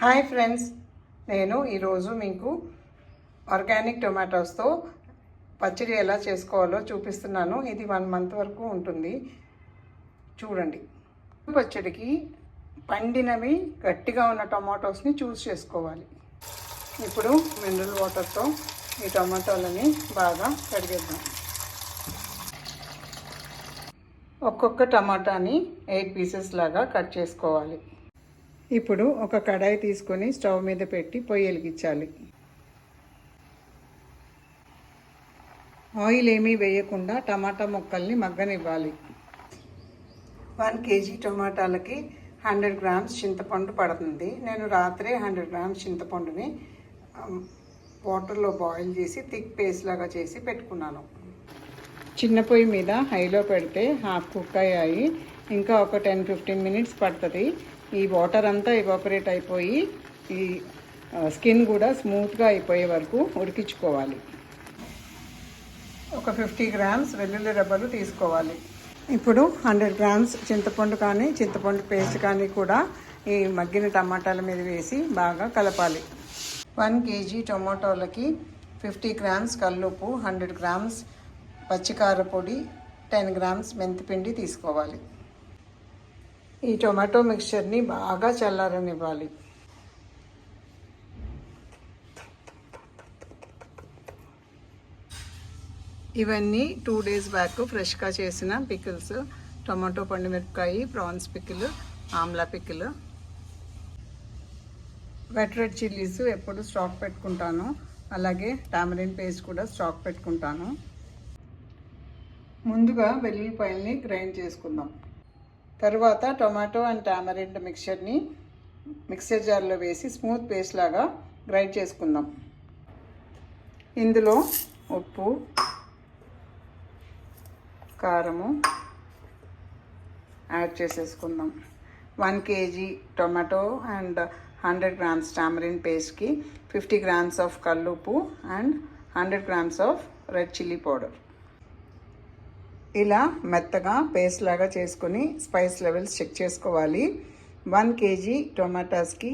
Hi friends, నేను ఈరోజు మీకు ఆర్గానిక్ టొమాటోస్తో పచ్చడి ఎలా చేసుకోవాలో చూపిస్తున్నాను. ఇది 1 మంత్ వరకు ఉంటుంది. చూడండి. పచ్చడికి పండినవి గట్టిగా ఉన్న టొమాటోస్ని చూస్ చేసుకోవాలి. ఇప్పుడు మినరల్ వాటర్తో ఈ టొమాటోలని బాగా కడిగేద్దాం. ఒక్కొక్క టమాటాని 8 పీసెస్ లాగా కట్ చేసుకోవాలి. ఇప్పుడు ఒక కడాయి తీసుకొని స్టవ్ మీద పెట్టి పొయ్యి వెలిగించాలి. ఆయిల్ ఏమీ వేయకుండా టమాటా ముక్కల్ని మగ్గనివ్వాలి. 1 కేజీ టమాటాలకి 100 గ్రామ్స్ చింతపండు పడుతుంది. నేను రాత్రే 100 గ్రామ్స్ చింతపండుని వాటర్లో బాయిల్ చేసి థిక్ పేస్ట్ లాగా చేసి పెట్టుకున్నాను. చిన్న పొయ్యి మీద హైలో పెడితే హాఫ్ కుక్ అయ్యాయి. ఇంకా ఒక 10-15 మినిట్స్ పడుతుంది. ఈ వాటర్ అంతా ఎవాపరేట్ అయిపోయి ఈ స్కిన్ కూడా స్మూత్గా అయిపోయే వరకు ఉడికించుకోవాలి. ఒక 50 గ్రామ్స్ వెల్లుల్లి రెబ్బలు తీసుకోవాలి. ఇప్పుడు 100 గ్రామ్స్ చింతపండు కానీ చింతపండు పేస్ట్ కానీ కూడా ఈ మగ్గిన టమాటాల మీద వేసి బాగా కలపాలి. 1 కేజీ టొమాటోలకి 50 గ్రామ్స్ కల్లుప్పు, 100 గ్రామ్స్ పచ్చికార పొడి, 10 గ్రామ్స్ మెంతిపిండి తీసుకోవాలి. ఈ టొమాటో మిక్చర్ని బాగా చల్లారనివ్వాలి. ఇవన్నీ 2 డేస్ బ్యాక్ ఫ్రెష్గా చేసిన పికిల్స్. టొమాటో పండుమిరపకాయ, prawns pickle, amla pickle. Wet red chillies ఎప్పుడు స్టాక్ పెట్టుకుంటాను. అలాగే టామరిన్ పేస్ట్ కూడా స్టాక్ పెట్టుకుంటాను. ముందుగా వెల్లుల్లిపాయల్ని గ్రైండ్ చేసుకుందాం. తర్వాత టొమాటో అండ్ టామరిన్ మిక్చర్ని మిక్సర్ జార్లో వేసి స్మూత్ పేస్ట్ లాగా గ్రైండ్ చేసుకుందాం. ఇందులో ఉప్పు, కారము యాడ్ చేసేసుకుందాం. 1 KG tomato and 100 grams tamarind పేస్ట్కి 50 గ్రామ్స్ ఆఫ్ కల్లుప్పు and 100 grams of red chilli powder. ఇలా మెత్తగా పేస్ట్ లాగా చేసుకొని స్పైస్ లెవెల్స్ చెక్ చేసుకోవాలి. 1 కేజీ టొమాటోస్కి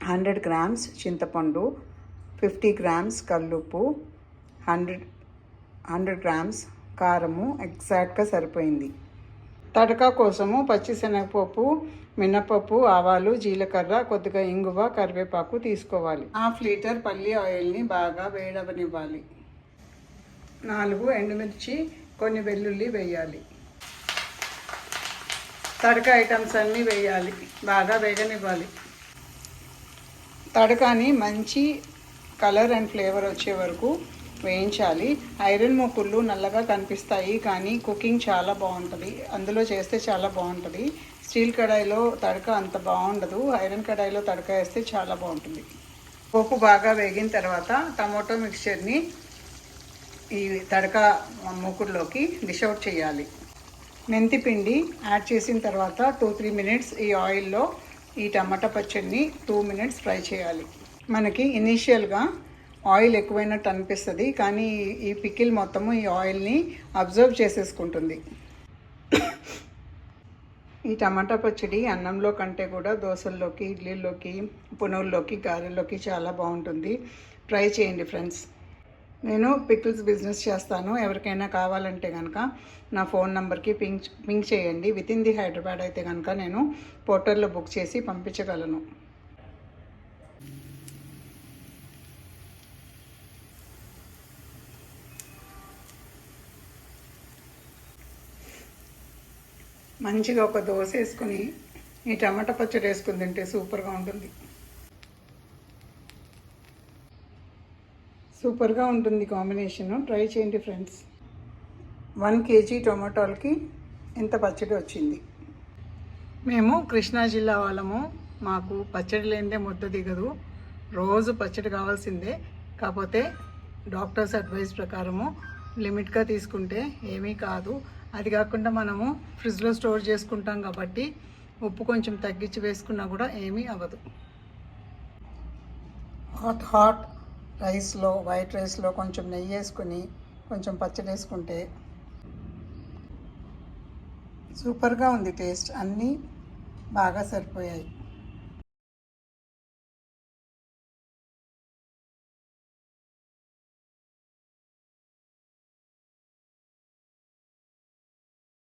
100 గ్రామ్స్ చింతపండు, 50 గ్రామ్స్ కల్లుప్పు, 100 గ్రామ్స్ కారము ఎగ్జాక్ట్గా సరిపోయింది. తడకా కోసము పచ్చిశనగపప్పు, మినపప్పు, ఆవాలు, జీలకర్ర, కొద్దిగా ఇంగువ, కరివేపాకు తీసుకోవాలి. 1/2 లీటర్ పల్లి ఆయిల్ని బాగా వేడవనివ్వాలి. 4 ఎండుమిర్చి, కొన్ని వెల్లుల్లి వేయాలి. తడక ఐటమ్స్ అన్నీ వేయాలి. బాగా వేగనివ్వాలి. తడకాని మంచి కలర్ అండ్ ఫ్లేవర్ వచ్చే వరకు వేయించాలి. ఐరన్ ముక్కుళ్ళు నల్లగా కనిపిస్తాయి, కానీ కుకింగ్ చాలా బాగుంటుంది. అందులో చేస్తే చాలా బాగుంటుంది. స్టీల్ కడాయిలో తడక అంత బాగుండదు. ఐరన్ కడాయిలో తడక వేస్తే చాలా బాగుంటుంది. పోపు బాగా వేగిన తర్వాత టమాటో మిక్చర్ని ఈ తడక మూకుడులోకి డిష్ అవుట్ చేయాలి. మెంతి పిండి యాడ్ చేసిన తర్వాత 2-3 మినిట్స్ ఈ ఆయిల్లో ఈ టమాటా పచ్చడిని 2 మినిట్స్ ఫ్రై చేయాలి. మనకి ఇనీషియల్గా ఆయిల్ ఎక్కువైనట్టు అనిపిస్తుంది, కానీ ఈ పికిల్ మొత్తము ఈ ఆయిల్ని అబ్జర్వ్ చేసేసుకుంటుంది. ఈ టమాటా పచ్చడి అన్నంలో కంటే కూడా దోశల్లోకి, ఇడ్లీల్లోకి, పునుగుల్లోకి, గారెల్లోకి చాలా బాగుంటుంది. ట్రై చేయండి ఫ్రెండ్స్. నేను పికిల్స్ బిజినెస్ చేస్తాను. ఎవరికైనా కావాలంటే కనుక నా ఫోన్ నెంబర్కి పింక్ చేయండి. వితిన్ ది హైదరాబాద్ అయితే కనుక నేను పోర్టల్లో బుక్ చేసి పంపించగలను. మంచిగా ఒక దోశ వేసుకుని ఈ టమాటా పచ్చడి వేసుకుని తింటే సూపర్గా ఉంటుంది. సూపర్గా ఉంటుంది కాంబినేషను. ట్రై చేయండి ఫ్రెండ్స్. 1 కేజీ టొమాటోలకి ఇంత పచ్చడి వచ్చింది. మేము కృష్ణా జిల్లా వాళ్ళము. మాకు పచ్చడి లేనిదే ముద్ద దిగదు. రోజు పచ్చడి కావాల్సిందే. కాకపోతే డాక్టర్స్ అడ్వైస్ ప్రకారము లిమిట్గా తీసుకుంటే ఏమీ కాదు. అది కాకుండా మనము ఫ్రిడ్జ్లో స్టోర్ చేసుకుంటాం కాబట్టి ఉప్పు కొంచెం తగ్గించి వేసుకున్నా కూడా ఏమీ అవ్వదు. హాట్ రైస్లో, వైట్ రైస్లో కొంచెం నెయ్యి వేసుకొని కొంచెం పచ్చడి వేసుకుంటే సూపర్గా ఉంది. టేస్ట్ అన్నీ బాగా సరిపోయాయి.